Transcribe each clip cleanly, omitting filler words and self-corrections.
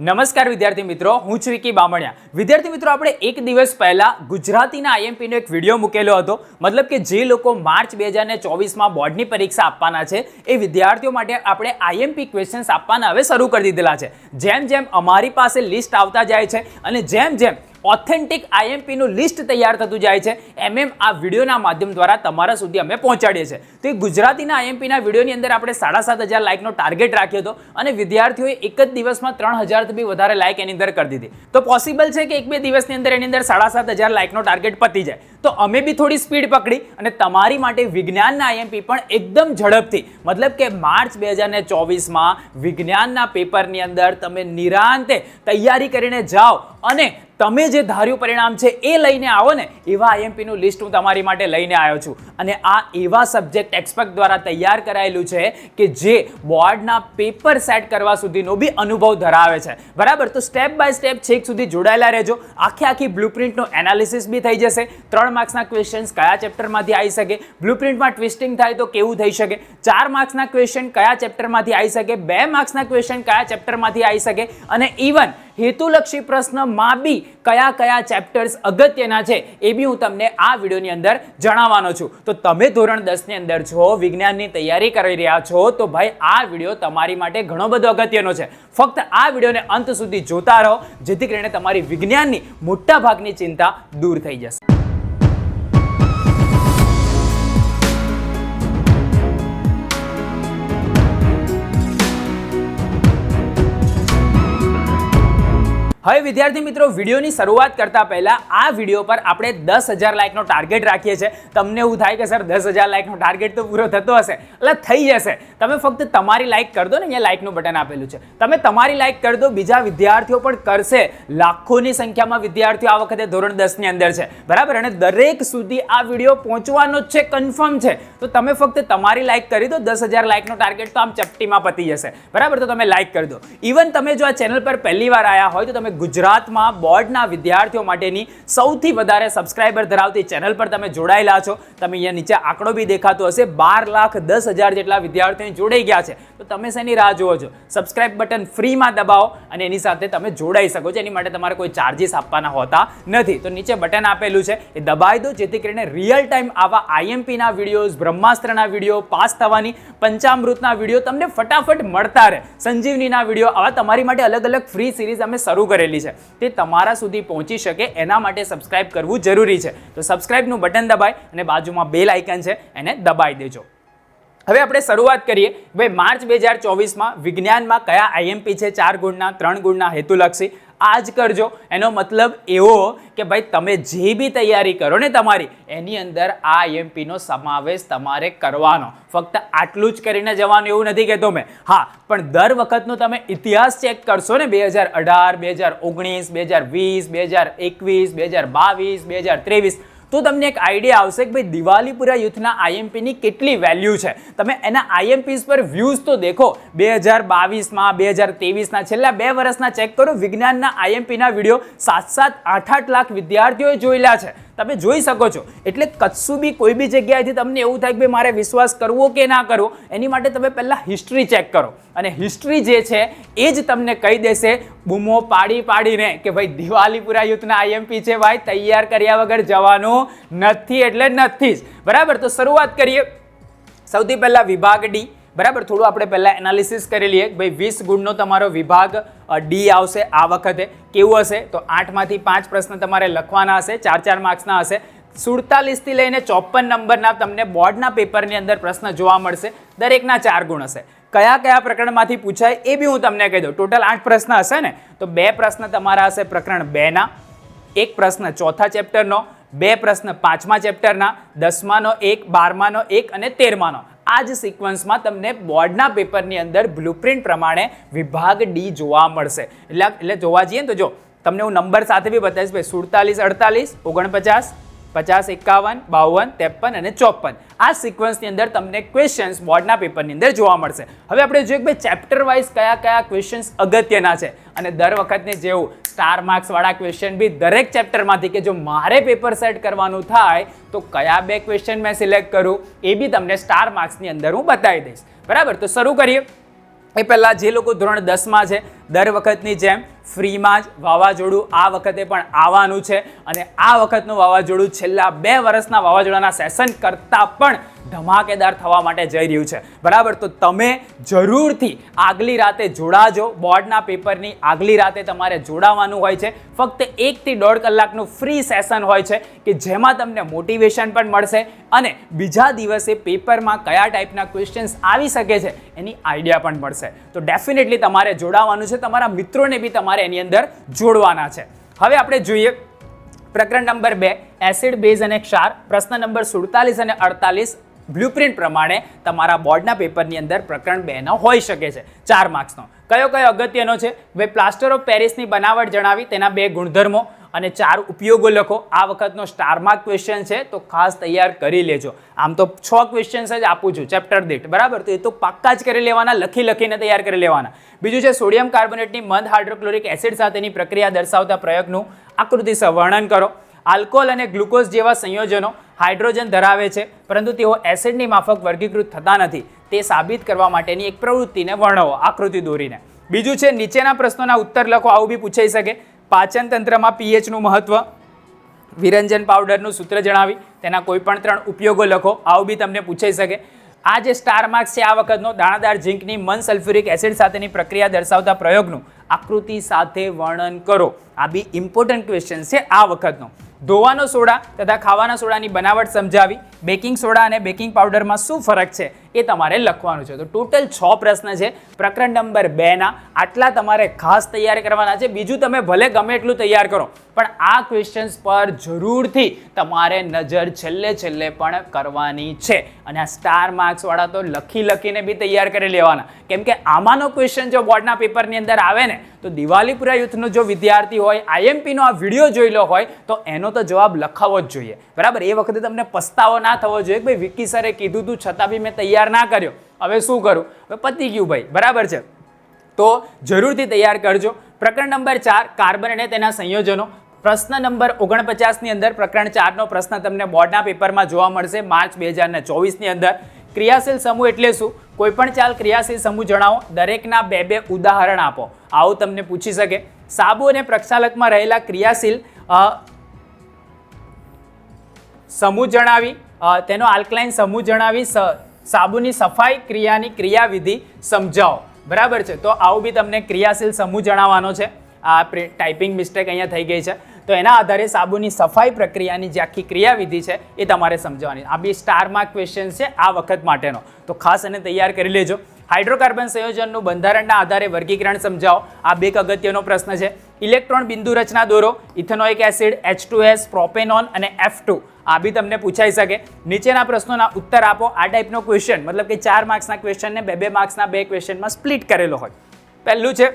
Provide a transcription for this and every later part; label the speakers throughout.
Speaker 1: નમસ્કાર વિદ્યાર્થી મિત્રો, હું છું વિકી બામણિયા। વિદ્યાર્થી મિત્રો, આપણે એક દિવસ પહેલા ગુજરાતીના આઈએમપીનો એક વિડીયો મૂકેલો હતો। મતલબ કે જે લોકો માર્ચ 2024માં બોર્ડની પરીક્ષા આપવાના છે એ વિદ્યાર્થીઓ માટે આપણે આઈએમપી ક્વેશ્ચન્સ આપવાના હવે શરૂ કરી દીધેલા છે। જેમ જેમ અમારી પાસે લિસ્ટ આવતા જાય છે અને જેમ જેમ ऑथेंटिक आईएमपी નું લિસ્ટ તૈયાર થતું જાય છે એમ આ વિડિયોના માધ્યમ દ્વારા તમારા સુધી અમે પહોંચાડીએ છીએ। તો એ ગુજરાતીના આઈએમપી ના વિડિયોની અંદર આપણે 7,500 લાઈકનો ટાર્ગેટ રાખ્યો હતો અને વિદ્યાર્થીઓએ એક જ દિવસમાં 3,000 થી વધારે લાઈક એની અંદર કરી દીધી। તો પોસિબલ છે કે એક બે દિવસની અંદર એની અંદર 7,500 લાઈકનો ટાર્ગેટ પતી જાય। તો અમે બી થોડી સ્પીડ પકડી અને તમારી માટે વિજ્ઞાનના આઈએમપી પણ એકદમ ઝડપથી, મતલબ કે માર્ચ 2024માં વિજ્ઞાનના પેપરની અંદર તમે નિરાંતે તૈયારી કરીને જાઓ અને તમે જે ધાર્યું પરિણામ છે એ લઈને આવો ને એવા આઈએમપીનું લિસ્ટ હું તમારી માટે લઈને આવ્યો છું। અને આ એવા સબ્જેક્ટ એક્સપર્ટ દ્વારા તૈયાર કરાયેલું છે કે જે બોર્ડના પેપર સેટ કરવા સુધીનો બી અનુભવ ધરાવે છે, બરાબર। તો સ્ટેપ બાય સ્ટેપ છેક સુધી જોડાયેલા રહેજો। આખી બ્લુપ્રિન્ટનું એનાલિસિસ બી થઈ જશે। 3 માર્ક્સના ક્વેશ્ચન્સ કયા ચેપ્ટરમાંથી આવી શકે, બ્લુપ્રિન્ટમાં ટ્વિસ્ટિંગ થાય તો કેવું થઈ શકે, 4 માર્ક્સના ક્વેશ્ચન કયા ચેપ્ટરમાંથી આવી શકે, 2 માર્ક્સના ક્વેશ્ચન કયા ચેપ્ટરમાંથી આવી શકે અને ઇવન હેતુલક્ષી પ્રશ્નમાં બી કયા કયા ચેપ્ટર્સ અગત્યના છે એ બી હું તમને આ વિડીયોની અંદર જણાવવાનો છું। તો તમે ધોરણ 10 ની અંદર છો, વિજ્ઞાનની તૈયારી કરી રહ્યા છો, તો ભાઈ આ વિડીયો તમારી માટે ઘણો બધો અગત્યનો છે। ફક્ત આ વિડીયોને અંત સુધી જોતા રહો જેથી કરીને તમારી વિજ્ઞાનની મોટા ભાગની ચિંતા દૂર થઈ જશે। હવે વિદ્યાર્થી મિત્રો, વિડીયોની શરૂઆત કરતા પહેલા આ વિડીયો પર આપણે 10,000 લાઈકનો ટાર્ગેટ રાખીએ છીએ। તમને એવું થાય કે સર 10,000 લાઈકનો ટાર્ગેટ તો પૂરો થતો હશે, એટલે થઈ જશે। તમે ફક્ત તમારી લાઈક કરી દો ને, અહીંયા લાઈકનું બટન આપેલું છે, તમે તમારી લાઈક કરી દો, બીજા વિદ્યાર્થીઓ પણ કરશે। લાખોની સંખ્યામાં વિદ્યાર્થીઓ આ વખતે ધોરણ 10 ની અંદર છે, બરાબર, અને દરેક સુધી આ વિડીયો પહોંચવાનો જ છે, કન્ફર્મ છે। તો તમે ફક્ત તમારી લાઈક કરી દો, 10,000 લાઈકનો ટાર્ગેટ તો આમ ચપટીમાં પતી જશે, બરાબર। તો તમે લાઈક કરી દો। ઇવન તમે જો આ ચેનલ પર પહેલી વાર આવ્યા હોય તો તમે ગુજરાતમાં બોર્ડના વિદ્યાર્થીઓ માટેની સૌથી વધારે સબસ્ક્રાઇબર ધરાવતી ચેનલ પર તમે જોડાયેલા છો। તમે અહીંયા નીચે આંકડો બી દેખાતો હશે, 12,10,000 જેટલા વિદ્યાર્થીઓ જોડાઈ ગયા છે। તો તમે શેની રાહ જુઓ છો? સબસ્ક્રાઇબ બટન ફ્રીમાં દબાવો અને એની સાથે તમે જોડાઈ શકો છો। એની માટે તમારે કોઈ ચાર્જીસ આપવાના હોતા નથી। તો નીચે બટન આપેલું છે એ દબાવી દો જેથી કરીને રિયલ ટાઈમ આવા આઈએમપીના વિડીયોઝ, બ્રહ્માસ્ત્રના વિડીયો, પાસ થવાની પંચામૃતના વિડીયો તમને ફટાફટ મળતા રહે। સંજીવનીના વિડીયો, આવા તમારી માટે અલગ અલગ ફ્રી સિરીઝ અમે શરૂ કરેલી છે, તે તમારા સુધી પહોંચી શકે એના માટે સબસ્ક્રાઇબ કરવું જરૂરી છે। તો સબસ્ક્રાઇબનું બટન દબાય અને બાજુમાં બેલ આઇકન છે એને દબાવી દેજો। હવે આપણે શરૂઆત કરીએ। ભાઈ માર્ચ 2024માં વિજ્ઞાનમાં કયા આઈએમપી છે? 4 ગુણના, 3 ગુણના, હેતુલક્ષી। આ જ કરજો। એનો મતલબ એવો કે ભાઈ તમે જે બી તૈયારી કરો ને તમારી, એની અંદર આ આઈએમપીનો સમાવેશ તમારે કરવાનો। ફક્ત આટલું જ કરીને જવાનું એવું નથી કહેતો મેં, હા, પણ દર વખતનો તમે ઇતિહાસ ચેક કરશો ને, 2018, 2019, 2020, 2021, 2022, 2023, તો તમને એક આઈડિયા આવશે કે ભાઈ દિવાલીપુરા યુથના આઈએમપીની કેટલી વેલ્યુ છે। તમે એના આઈએમપીસ પર વ્યૂઝ તો દેખો। 2022માં, 2023ના છેલ્લા 2 વર્ષના ચેક કરો, વિજ્ઞાનના આઈએમપીના વિડીયો 7-7, 8-8 લાખ વિદ્યાર્થીઓએ જોયેલા છે, તમે જોઈ શકો છો। એટલે કશું બી કોઈ બી જગ્યાએથી તમને એવું થાય કે ભાઈ મારે વિશ્વાસ કરવો કે ના કરવો, એની માટે તમે પહેલાં હિસ્ટ્રી ચેક કરો અને હિસ્ટ્રી જે છે એ જ તમને કહી દેશે બૂમો પાડીને કે ભાઈ દિવાલીપુરા યુથના આઈએમપી છે, ભાઈ તૈયાર કર્યા વગર જવાનું નથી એટલે નથી જ, બરાબર। તો શરૂઆત કરીએ। સૌથી પહેલાં વિભાગ ડી, બરાબર। થોડું આપણે પહેલાં એનાલિસિસ કરી લઈએ। ભાઈ 20 ગુણનો તમારો વિભાગ ડી આવશે આ વખતે। કેવું હશે? તો 8માંથી 5 પ્રશ્ન તમારે લખવાના હશે, 4-4 માર્ક્સના હશે। 47 થી લઈને 54 નંબરના તમને બોર્ડના પેપરની અંદર પ્રશ્ન જોવા મળશે, દરેકના 4 ગુણ હશે। કયા કયા પ્રકરણમાંથી પૂછાય એ બી હું તમને કહી દઉં। ટોટલ 8 પ્રશ્ન હશે ને, તો 2 પ્રશ્ન તમારા હશે પ્રકરણ 2ના, 1 પ્રશ્ન 4થા ચેપ્ટરનો, 2 પ્રશ્ન 5મા ચેપ્ટરના, 10માનો 1, 12માનો 1 અને 13માનો। આ જ સિક્વન્સમાં તમને બોર્ડના પેપરની અંદર બ્લુપ્રિન્ટ પ્રમાણે વિભાગ ડી જોવા મળશે। એટલે જોવા જઈએ ને તો જો તમને હું નંબર સાથે બી બતાવીશ, ભાઈ 47, 48, 49, 50, 51, 52, 53 અને 54 આ સિક્વન્સની અંદર તમને ક્વેશ્ચન્સ બોર્ડના પેપરની અંદર જોવા મળશે। હવે આપણે જોઈએ કે ભાઈ ચેપ્ટર વાઇઝ કયા કયા ક્વેશ્ચન્સ અગત્યના છે અને દર વખતની જેવું સ્ટાર માર્ક્સ વાળા ક્વેશ્ચન બી દરેક ચેપ્ટરમાંથી કે જો મારે પેપર સેટ કરવાનું થાય તો કયા 2 ક્વેશ્ચન મેં સિલેક્ટ કરું એ બી તમને સ્ટાર માર્ક્સની અંદર હું બતાવી દઈશ, બરાબર। તો શરૂ કરીએ। એ પહેલાં જે લોકો ધોરણ 10માં છે દર વખતની જેમ ફ્રીમાં જ વાવાઝોડું આ વખતે પણ આવવાનું છે અને આ વખતનું વાવાઝોડું છેલ્લા 2 વર્ષના વાવાઝોડાના સેશન કરતાં પણ ધમાકેદાર થવા માટે જઈ રહ્યું છે, બરાબર. તો તમે જરૂરથી આગલી રાતે જોડાજો. બોર્ડના પેપરની આગલી રાતે તમારે જોડાવાનું હોય છે. ફક્ત 1 થી 1.5 કલાકનું ફ્રી સેશન હોય છે કે જેમાં તમને મોટિવેશન પણ મળશે અને બીજા દિવસે પેપરમાં કયા ટાઈપના ક્વેશ્ચન્સ આવી શકે છે એની આઈડિયા પણ મળશે. તો ડેફિનેટલી તમારે જોડાવાનું છે. તમારા મિત્રોને બી તમારે એની અંદર જોડવાના છે. હવે આપણે જોઈએ પ્રકરણ નંબર 2 એસિડ બેઝ અને ક્ષાર. પ્રશ્ન નંબર 47 અને 48 બ્લુપ્રિન્ટ પ્રમાણે તમારા બોર્ડના પેપરની અંદર પ્રકરણ 2 નો હોઈ શકે છે, 4 માર્ક્સનો. કયો અગત્યનો છે? ભાઈ પ્લાસ્ટર ઓફ પેરિસની બનાવટ જણાવી, તેના 2 ગુણધર્મો અને 4 ઉપયોગો લખો. આ વખતનો સ્ટાર માર્ક ક્વેશ્ચન છે તો ખાસ તૈયાર કરી લેજો. આમ તો 6 ક્વેશ્ચન્સ જ આપું છું ચેપ્ટર દીઠ, બરાબર. તો એ તો પાક્કા જ કરી લેવાના, લખીને તૈયાર કરી લેવાના. બીજું છે સોડિયમ કાર્બોનેટની મંદ હાઇડ્રોક્લોરિક એસિડ સાથેની પ્રક્રિયા દર્શાવતા પ્રયોગનું આકૃતિસર વર્ણન કરો. આલ્કોહોલ અને ગ્લુકોઝ જેવા સંયોજનો હાઇડ્રોજન ધરાવે છે પરંતુ તેઓ એસિડની માફક વર્ગીકૃત થતા નથી, તે સાબિત કરવા માટેની એક પ્રવૃત્તિને વર્ણવો આકૃતિ દોરીને. બીજું છે નીચેના પ્રશ્નોના ઉત્તર લખો. આવું બી પૂછાઈ શકે. પાચન તંત્રમાં પીએચનું મહત્વ, વિરંજન પાવડરનું સૂત્ર જણાવી તેના કોઈ પણ 3 ઉપયોગો લખો. આવું બી તમને પૂછાઈ શકે. આ જે સ્ટાર માર્ક્સ છે આ વખતનો દાણાદાર ઝીંકની મંદ સલ્ફ્યુરિક એસિડ સાથેની પ્રક્રિયા દર્શાવતા પ્રયોગનું આકૃતિ સાથે વર્ણન કરો. આ બી ઇમ્પોર્ટન્ટ ક્વેશ્ચન છે આ વખતનો. ધોવાનો સોડા તથા ખાવાના સોડાની બનાવટ સમજાવી, બેકિંગ સોડા અને બેકિંગ પાવડરમાં શું ફરક છે એ તમારે લખવાનું છે. તો ટોટલ 6 પ્રશ્ન છે પ્રકરણ નંબર 2 ના. આટલા તમારે ખાસ તૈયાર કરવાના છે. બીજું તમે ભલે ગમે એટલું તૈયાર કરો પણ આ ક્વેશ્ચન્સ પર જરૂરથી તમારે નજર છેલ્લે પણ કરવાની છે. અને આ સ્ટાર માર્ક્સ વાળા તો લખીને બી તૈયાર કરી લેવાના, કેમ કે આમાંનો ક્વેશ્ચન જો બોર્ડના પેપરની અંદર આવે ને તો દિવાલીપુરા યુથનો જો વિદ્યાર્થી હોય, આઈએમપીનો આ વિડીયો જોઈ લો હોય તો એનો તો જવાબ લખાવો જ જોઈએ, બરાબર. એ વખતે તમને પસ્તાવો ના થવો જોઈએ કે ભાઈ વિકી સરે કીધું તું છતાં બી મેં તૈયાર ના કર્યો, હવે શું કરું, હવે પતી ગયું ભાઈ, બરાબર છે. તો જરૂરથી તૈયાર કરજો. પ્રકરણ નંબર 4 કાર્બન અને તેના સંયોજનો. પ્રશ્ન નંબર 49 ની અંદર પ્રકરણ 4 નો પ્રશ્ન તમને બોર્ડના પેપરમાં જોવા મળશે માર્ચ 2024 ની અંદર. ક્રિયાશીલ સમૂહ એટલે શું? કોઈ પણ ચાલ ક્રિયાશીલ સમૂહ જણાવો, દરેકના 2 ઉદાહરણ આપો. આવું તમને પૂછી શકે. સાબુ અને પ્રક્ષાલકમાં રહેલા ક્રિયાશીલ સમૂહ જણાવી, તેનો આલ્કલાઇન સમૂહ જણાવી, સાબુની સફાઈ ક્રિયાની ક્રિયાવિધિ સમજાવો, બરાબર છે. તો આવું બી તમને ક્રિયાશીલ સમૂહ જણાવવાનો છે. આ ટાઈપિંગ મિસ્ટેક અહીંયા થઈ ગઈ છે તો એના આધારે સાબુની સફાઈ પ્રક્રિયાની જે આખી ક્રિયાવિધિ છે એ તમારે સમજવાની. આ બી સ્ટાર માર્ક ક્વેશ્ચન છે આ વખત માટેનો, તો ખાસ એને તૈયાર કરી લેજો. હાઇડ્રોકાર્બન સંયોજનનું બંધારણના આધારે વર્ગીકરણ સમજાવો. આ 2 અગત્યનો પ્રશ્ન છે. ઇલેક્ટ્રોન બિંદુ રચના દોરો. ઇથેનોઇક એસિડ, H2S, પ્રોપેનોન અને F2. આ બી તમને પૂછાઈ શકે. નીચેના પ્રશ્નોના ઉત્તર આપો. આ ટાઈપનો ક્વેશ્ચન મતલબ કે 4 માર્ક્સના ક્વેશ્ચનને 2 માર્ક્સના 2 ક્વેશ્ચનમાં સ્પ્લિટ કરેલો હોય. પહેલું છે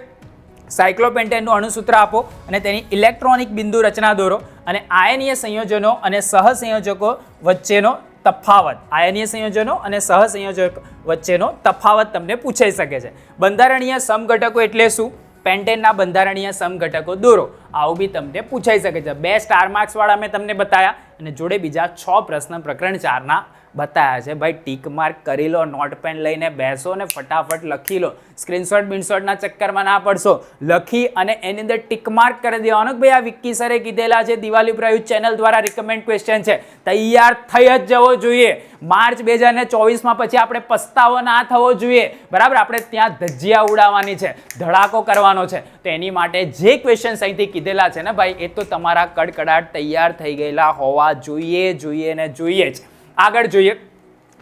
Speaker 1: સાયક્લોપેન્ટેનનું અણુસૂત્ર આપો અને તેની ઇલેક્ટ્રોનિક બિંદુ રચના દોરો અને આયનીય સંયોજનો અને સહસંયોજકો વચ્ચેનો તફાવત. આયનીય સંયોજનો અને સહસંયોજક વચ્ચેનો તફાવત તમને પૂછાઈ શકે છે. બંધારણીય સમઘટકો એટલે શું? પેન્ટેનના બંધારણીય સમઘટકો દોરો. આવું બી તમને પૂછાઈ શકે છે. 2 સ્ટાર માર્ક્સ વાળા મેં તમને બતાવ્યા અને જોડે બીજા 6 પ્રશ્ન પ્રકરણ 4 ના બતાવ્યા છે. ભાઈ ટીક માર્ક કરી લો, નોટ પેન લઈને બેસો ને ફટાફટ લખી લો. સ્ક્રીનશોટ બિનશોટના ચક્કરમાં ના પડશો. લખી અને એની અંદર ટીક માર્ક કરી દેવાનો કે ભાઈ આ વિક્કી સરે કીધેલા છે, દિવાલીપુરા યુથ ચેનલ દ્વારા રિકમેન્ડ ક્વેશ્ચન છે. તૈયાર થઈ જ જવો જોઈએ. માર્ચ 2024માં પછી આપણે પસ્તાવો ના થવો જોઈએ, બરાબર. આપણે ત્યાં ધજ્જિયા ઉડાવવાની છે, ધડાકો કરવાનો છે. તો એની માટે જે ક્વેશ્ચન્સ અહીંથી કીધેલા છે ને ભાઈ, એ તો તમારા કડકડાટ તૈયાર થઈ ગયેલા હોવા જોઈએ ને જોઈએ જ. આગળ જોઈએ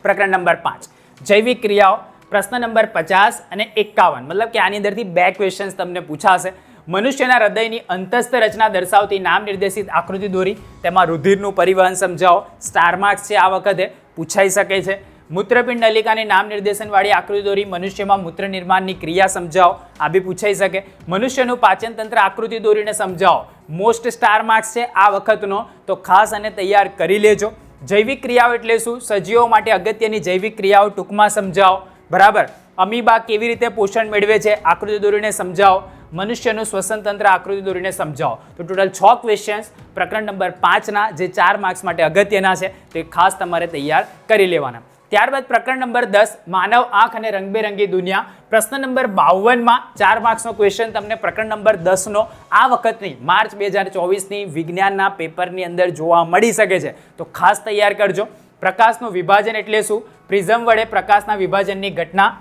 Speaker 1: પ્રકરણ નંબર 5 જૈવિક ક્રિયાઓ. પ્રશ્ન નંબર 50 અને 51 મતલબ કે આની અંદરથી 2 ક્વેશ્ચન્સ તમને પૂછાશે. મનુષ્યના હૃદયની અંતસ્થ રચના દર્શાવતી નામ નિર્દેશિત આકૃતિ દોરી, તેમાં રુધિરનું પરિવહન સમજાવો. સ્ટાર માર્ક્સ છે આ વખતે, પૂછાઈ શકે છે. મૂત્રપિંડ નલિકાની નામ નિર્દેશનવાળી આકૃતિ દોરી, મનુષ્યમાં મૂત્ર નિર્માણની ક્રિયા સમજાવો. આ બી પૂછાઈ શકે. મનુષ્યનું પાચન તંત્ર આકૃતિ દોરીને સમજાવો. મોસ્ટ સ્ટાર માર્ક્સ છે આ વખતનો, તો ખાસ અને તૈયાર કરી લેજો. જૈવિક ક્રિયાઓ એટલે શું? સજીવો માટે અગત્યની જૈવિક ક્રિયાઓ ટૂંકમાં સમજાવો, બરાબર. અમીબા કેવી રીતે પોષણ મેળવે છે આકૃતિ દોરીને સમજાવો. મનુષ્યનું શ્વસન તંત્ર આકૃતિ દોરીને સમજાવો. તો ટોટલ 6 ક્વેશ્ચન્સ પ્રકરણ નંબર 5 ના જે 4 માર્ક્સ માટે અગત્યના છે તે ખાસ તમારે તૈયાર કરી લેવાના. ત્યારબાદ પ્રકરણ નંબર 10 માનવ આંખ અને રંગબેરંગી દુનિયા. પ્રશ્ન નંબર 52માં 4 માર્ક્સનો ક્વેશ્ચન તમને પ્રકરણ નંબર 10નો આ વખતની માર્ચ 2024ની વિજ્ઞાનના પેપરની અંદર જોવા મળી શકે છે, તો ખાસ તૈયાર કરજો. પ્રકાશનું વિભાજન એટલે શું? પ્રિઝમ વડે પ્રકાશના વિભાજનની ઘટના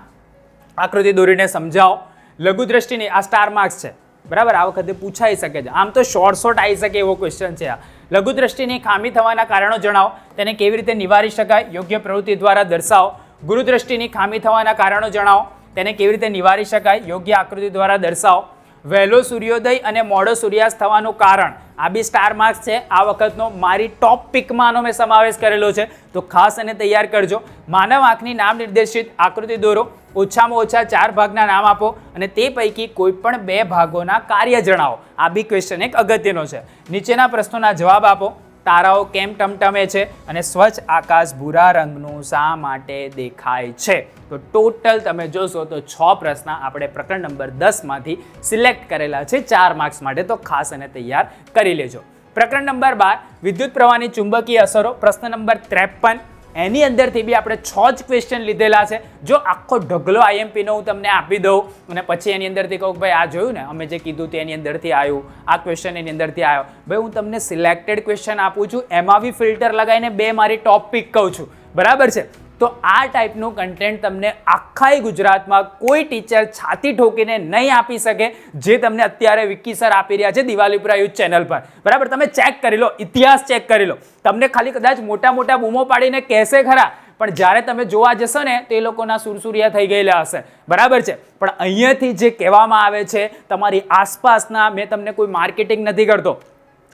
Speaker 1: આકૃતિ દોરીને સમજાવો. લઘુદ્રષ્ટિની આ સ્ટાર માર્ક્સ છે, બરાબર, આ વખતે પૂછાઈ શકે છે. આમ તો શોર્ટ આવી શકે એવો ક્વેશ્ચન છે આ. લઘુદ્રષ્ટિની ખામી થવાના કારણો જણાવો, તેને કેવી રીતે નિવારી શકાય, યોગ્ય પ્રવૃત્તિ દ્વારા દર્શાવો. ગુરુદ્રષ્ટિની ખામી થવાના કારણો જણાવો, તેને કેવી રીતે નિવારી શકાય, યોગ્ય આકૃતિ દ્વારા દર્શાવો. વહેલો સૂર્યોદય અને મોડો સૂર્યાસ્ત થવાનું કારણ, આ બી સ્ટાર માર્ક્સ છે આ વખતનો. મારી ટોપ પિકમાં આનો મેં સમાવેશ કરેલો છે, તો ખાસ એને તૈયાર કરજો. માનવ આંખની નામ નિર્દેશિત આકૃતિ દોરો, ઓછામાં ઓછા 4 ભાગના નામ આપો અને તે પૈકી કોઈ પણ 2 ભાગોના કાર્ય જણાવો. આ બી ક્વેશ્ચન એક અગત્યનો છે. નીચેના પ્રશ્નોના જવાબ આપો. તારાઓ કેમ ટમટમે છે અને સ્વચ્છ આકાશ ભૂરા રંગનું શા માટે દેખાય છે? તો ટોટલ તમે જોશો તો 6 પ્રશ્ન આપણે પ્રકરણ નંબર 10માંથી સિલેક્ટ કરેલા છે 4 માર્ક્સ માટે, તો ખાસ એને તૈયાર કરી લેજો. પ્રકરણ નંબર 12 વિદ્યુત પ્રવાહની ચુંબકીય અસરો. પ્રશ્ન નંબર 53 એની અંદરથી બી આપણે 6 જ ક્વેશ્ચન લીધેલા છે. જો આખો ઢગલો આઈએમપીનો હું તમને આપી દઉં અને પછી એની અંદરથી કહું ભાઈ આ જોયું ને અમે જે કીધું તે એની અંદરથી આવ્યું, આ ક્વેશ્ચન એની અંદરથી આવ્યો, ભાઈ હું તમને સિલેક્ટેડ ક્વેશ્ચન આપું છું, એમાં બી ફિલ્ટર લગાવીને 2 મારી ટોપ પિક કહું છું, બરાબર છે. તો આ ટાઈપનું કન્ટેન્ટ તમને આખા ગુજરાતમાં કોઈ ટીચર છાતી ઠોકીને નહીં આપી શકે જે તમને અત્યારે વિક્કી સર આપી રહ્યા છે દિવાલીપુરા યુથ ચેનલ પર, બરાબર. તમે ચેક કરી લો, ઇતિહાસ ચેક કરી લો. તમને ખાલી કદાચ મોટા મોટા બૂમો પાડીને કહેશે ખરા, પણ જ્યારે તમે જોવા જશો ને તો એ લોકોના સુરસુરિયા થઈ ગયેલા હશે, બરાબર છે. પણ અહીંયાથી જે કહેવામાં આવે છે તમારી આસપાસના, મેં તમને કોઈ માર્કેટિંગ નથી કરતો,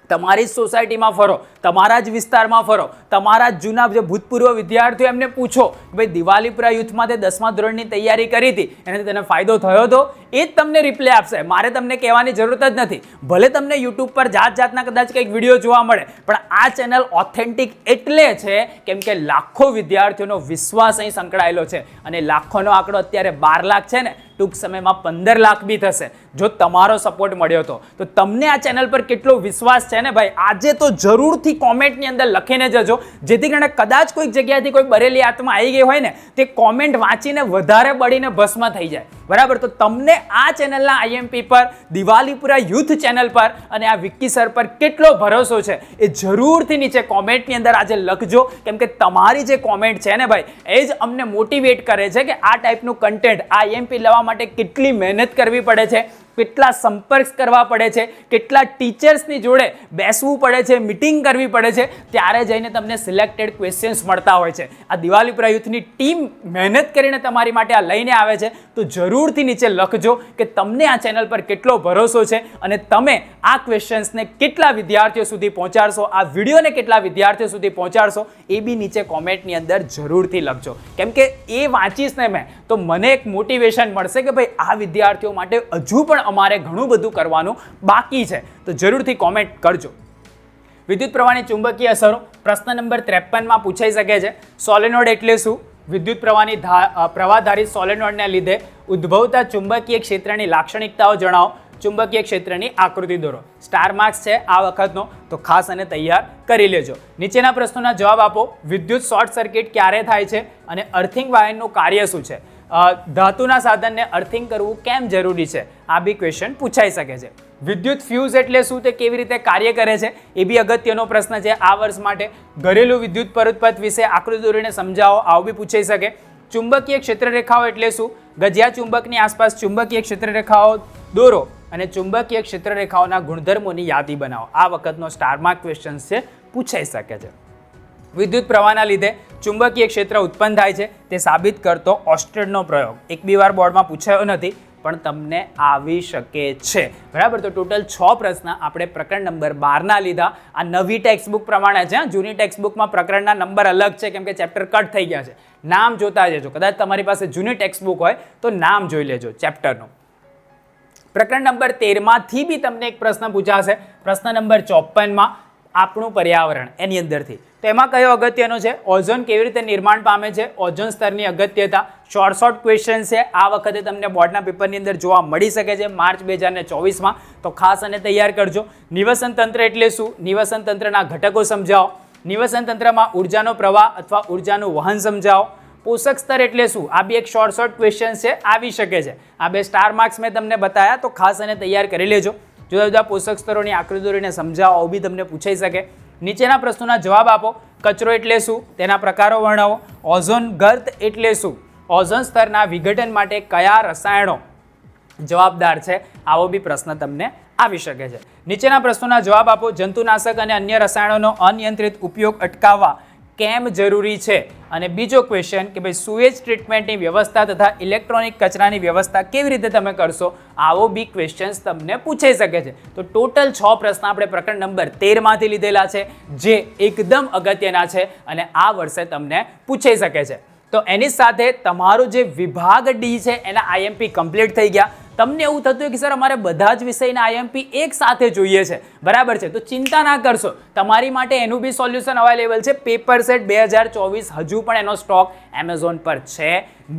Speaker 1: તમારી જ સોસાયટીમાં ફરો, તમારા જ વિસ્તારમાં ફરો, તમારા જ જૂના જે ભૂતપૂર્વ વિદ્યાર્થીઓ એમને પૂછો કે ભાઈ દિવાલીપુરા યુથમાં તે 10મા ધોરણની તૈયારી કરી હતી, એનાથી તેને ફાયદો થયો હતો, એ જ તમને રિપ્લાય આપશે. મારે તમને કહેવાની જરૂરત જ નથી. ભલે તમને યુટ્યુબ પર જાતના કદાચ કંઈક વિડીયો જોવા મળે, પણ આ ચેનલ ઓથેન્ટિક એટલે છે કેમ કે લાખો વિદ્યાર્થીઓનો વિશ્વાસ અહીં સંકળાયેલો છે અને લાખોનો આંકડો અત્યારે 12 લાખ છે ને, ટૂંક સમયમાં 15 લાખ બી થશે જો તમારો સપોર્ટ મળ્યો તો તમને આ ચેનલ પર કેટલો વિશ્વાસ છે ને ભાઈ, આજે તો જરૂરથી કોમેન્ટની અંદર લખીને જજો, જેથી કરીને કદાચ કોઈક જગ્યાએથી કોઈ બરેલી આત્મા આવી ગઈ હોય ને તે કોમેન્ટ વાંચીને વધારે બળીને ભસ્મ થઈ જાય, બરાબર. તો તમને આ ચેનલના આઈએમપી પર, દિવાલીપુરા યુથ ચેનલ પર અને આ વિક્કી સર પર કેટલો ભરોસો છે એ જરૂરથી નીચે કોમેન્ટની અંદર આજે લખજો, કેમ કે તમારી જે કોમેન્ટ છે ને ભાઈ એ જ અમને મોટિવેટ કરે છે કે આ ટાઈપનું કન્ટેન્ટ, આ આઈએમપી લેવા માટે કેટલી મહેનત કરવી પડે છે, કેટલા સંપર્ક કરવા પડે છે, કેટલા ટીચર્સની જોડે બેસવું પડે છે, મીટિંગ કરવી પડે છે, ત્યારે જઈને તમને સિલેક્ટેડ ક્વેશ્ચન્સ મળતા હોય છે. આ દિવાલીપુરા યુથની ટીમ મહેનત કરીને તમારી માટે આ લઈને આવે છે, તો જરૂરથી નીચે લખજો કે તમને આ ચેનલ પર કેટલો ભરોસો છે અને તમે આ ક્વેશ્ચન્સને કેટલા વિદ્યાર્થીઓ સુધી પહોંચાડશો, આ વિડીયોને કેટલા વિદ્યાર્થીઓ સુધી પહોંચાડશો, એ બી નીચે કોમેન્ટની અંદર જરૂરથી લખજો, કેમ કે એ વાંચીશ ને મેં તો મને એક મોટિવેશન મળશે કે ભાઈ આ વિદ્યાર્થીઓ માટે હજુ પણ અમારે ઘણું બધું કરવાનું બાકી છે, તો જરૂરથી કોમેન્ટ કરજો. વિદ્યુત પ્રવાહની ચુંબકીય અસરો. પ્રશ્ન નંબર 53માં પૂછાઈ શકે છે. સોલેનોઇડ એટલે શું? વિદ્યુત પ્રવાહની પ્રવાહધારી સોલેનોઇડને લીધે ઉદ્ભવતા ચુંબકીય ક્ષેત્રની લાક્ષણિકતાઓ જણાવો. ચુંબકીય ક્ષેત્રની આકૃતિ દોરો. સ્ટાર માર્ક્સ છે આ વખતનો, તો ખાસ અને તૈયાર કરી લેજો. નીચેના પ્રશ્નોના જવાબ આપો. વિદ્યુત શોર્ટ સર્કિટ ક્યારે થાય છે અને અર્થિંગ વાયરનું કાર્ય શું છે? ધાતુના સાધનને અર્થિંગ કરવું કેમ જરૂરી છે? આ બી ક્વેશ્ચન પૂછાઈ શકે છે. વિદ્યુત ફ્યુઝ એટલે શું, તે કેવી રીતે કાર્ય કરે છે, એ બી અગત્યનો પ્રશ્ન છે આ વર્ષ માટે. ઘરેલું વિદ્યુત પરોત્પત્ત વિશે આકૃતિ દોરીને સમજાવો, આવું બી પૂછાઈ શકે. ચુંબકીય ક્ષેત્રરેખાઓ એટલે શું? ગજિયા ચુંબકની આસપાસ ચુંબકીય ક્ષેત્રરેખાઓ દોરો અને ચુંબકીય ક્ષેત્રરેખાઓના ગુણધર્મોની યાદી બનાવો. આ વખતનો સ્ટાર માર્ક ક્વેશ્ચન છે, પૂછાઈ શકે છે. વિદ્યુત પ્રવાહના લીધે ચુંબકીય ક્ષેત્ર ઉત્પન્ન થાય છે તે સાબિત કરતો ઓસ્ટેડનો પ્રયોગ. એક બી વાર બોર્ડમાં પૂછાયો નથી પણ તમને આવી શકે છે, બરાબર. તો ટોટલ 6 પ્રશ્ન આપણે પ્રકરણ નંબર 12ના લીધા. આ નવી ટેક્સ્ટ બુક પ્રમાણે છે, જૂની ટેક્સ્ટ બુકમાં પ્રકરણના નંબર અલગ છે કેમ કે ચેપ્ટર કટ થઈ ગયા છે. નામ જોતા જજો, કદાચ તમારી પાસે જૂની ટેક્સ્ટ બુક હોય તો નામ જોઈ લેજો ચેપ્ટરનું. પ્રકરણ નંબર 13માંથી બી તમને એક પ્રશ્ન પૂછાશે. પ્રશ્ન નંબર 54માં આપણું પર્યાવરણ, એની અંદરથી તો એમાં કયો અગત્યનો છે? ઓઝોન કેવી રીતે નિર્માણ પામે છે, ઓઝોન સ્તરની અગત્યતા. શોર્ટ ક્વેશ્ચન છે આ વખતે તમને બોર્ડના પેપરની અંદર જોવા મળી શકે છે માર્ચ 2024માં, તો ખાસ અને તૈયાર કરજો. નિવસન તંત્ર એટલે શું? નિવસન તંત્રના ઘટકો સમજાવો. નિવસન તંત્રમાં ઉર્જાનો પ્રવાહ અથવા ઉર્જાનું વહન સમજાવો. પોષક સ્તર એટલે શું? આ બી એક શોર્ટ ક્વેશ્ચન છે, આવી શકે છે. આ 2 સ્ટાર માર્ક્સ મેં તમને બતાવ્યા, તો ખાસ એને તૈયાર કરી લેજો. જુદા જુદા પોષક સ્તરોની આકૃતિ દોરીને સમજાવો, આવું બી તમને પૂછાઈ શકે. નીચેના પ્રશ્નોના જવાબ આપો. કચરો એટલે શું? તેના પ્રકારો વર્ણવો. ઓઝોન ગર્ત એટલે શું? ઓઝોન સ્તરના વિઘટન માટે કયા રસાયણો જવાબદાર છે? આવો બી પ્રશ્ન તમને આવી શકે છે. નીચેના પ્રશ્નોના જવાબ આપો. જંતુનાશક અને અન્ય રસાયણોનો અનિયંત્રિત ઉપયોગ અટકાવવા કેમ જરૂરી છે? અને બીજો ક્વેશ્ચન કે ભાઈ સુએજ ટ્રીટમેન્ટની વ્યવસ્થા તથા ઇલેક્ટ્રોનિક કચરાની વ્યવસ્થા કેવી રીતે તમે કરશો? આવો બી ક્વેશ્ચન્સ તમને પૂછાઈ શકે છે. તો ટોટલ 6 પ્રશ્ન આપણે પ્રકરણ નંબર 13 માંથી લીધેલા છે, જે એકદમ અગત્યના છે અને આ વર્ષે તમને પૂછાઈ શકે છે. તો એની સાથે તમારું જે વિભાગ ડી છે એના આઈએમપી કમ્પ્લીટ થઈ ગયા. તમને એવું થતું હોય કે સર અમારે બધા જ વિષયના આઈએમપી એક સાથે જોઈએ છે, બરાબર છે, તો ચિંતા ના કરશો, તમારી માટે એનું બી સોલ્યુશન અવેલેબલ છે. પેપર સેટ 2024 હજુ પણ એનો સ્ટોક એમેઝોન પર છે.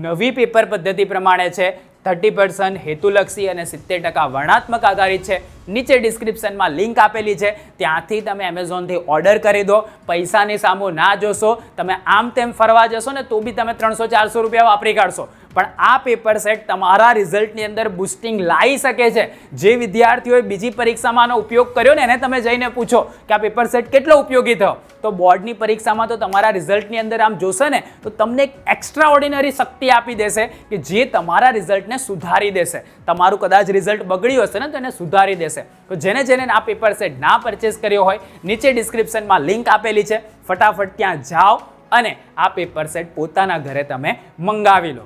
Speaker 1: નવી પેપર પદ્ધતિ પ્રમાણે છે. 30% હેતુલક્ષી અને 70% વર્ણાત્મક આધારિત છે. નીચે ડિસ્ક્રિપ્શનમાં લિંક આપેલી છે, ત્યાંથી તમે એમેઝોનથી ઓર્ડર કરી દો. પૈસાની સામું ના જોશો, તમે આમ તેમ ફરવા જશો ને તો બી તમે 300-400 રૂપિયા વાપરી કાઢશો, પણ આ પેપર સેટ તમારા રિઝલ્ટની અંદર બુસ્ટિંગ લાવી શકે છે. જે વિદ્યાર્થીઓએ બીજી પરીક્ષામાં આનો ઉપયોગ કર્યો ને એને તમે જઈને પૂછો કે આ પેપર સેટ કેટલો ઉપયોગી થયો, તો બોર્ડની પરીક્ષામાં તો તમારા રિઝલ્ટની અંદર આમ જોશે ને તો તમને એક એક્સ્ટ્રા ઓર્ડિનરી શક્તિ આપી દેશે કે જે તમારા રિઝલ્ટને સુધારી દેશે. તમારું કદાચ રિઝલ્ટ બગડ્યું હશે ને તો એને સુધારી દેશે. તો જેને આ પેપર સેટ ના પરચેસ કર્યો હોય, નીચે ડિસ્ક્રિપ્શનમાં લિંક આપેલી છે, ફટાફટ ત્યાં જાઓ અને આ પેપર સેટ પોતાના ઘરે તમે મંગાવી લો.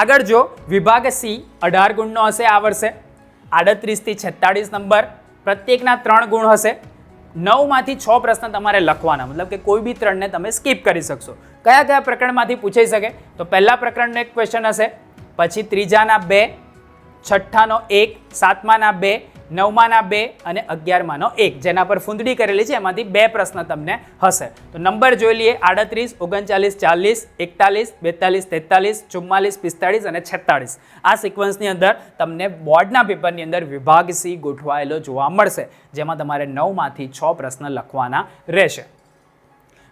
Speaker 1: આગળ જો વિભાગ સી 18 ગુણનો હશે આ વર્ષે. 38 થી 46 નંબર, પ્રત્યેકના 3 ગુણ હશે. 9 માંથી 6 પ્રશ્ન તમારે લખવાના, મતલબ કે કોઈ બી 3 ને તમે સ્કીપ કરી શકશો. કયા કયા પ્રકરણમાંથી પૂછાઈ શકે? તો પહેલા પ્રકરણનો એક ક્વેશ્ચન હશે, પછી ત્રીજાના 2, છઠ્ઠાનો 1, સાતમાના 2, નવમાના 2 અને 11માનો 1, જેના પર ફૂંદડી કરેલી છે એમાંથી 2 પ્રશ્ન તમને હશે. તો નંબર જોઈ લઈએ: 38, 39, 40, 41, 42, 43, 44, 45 અને 46. આ સિક્વન્સની અંદર તમને બોર્ડના પેપરની અંદર વિભાગ સી ગોઠવાયેલો જોવા મળશે, જેમાં તમારે 9 માંથી 6 પ્રશ્ન લખવાના રહેશે.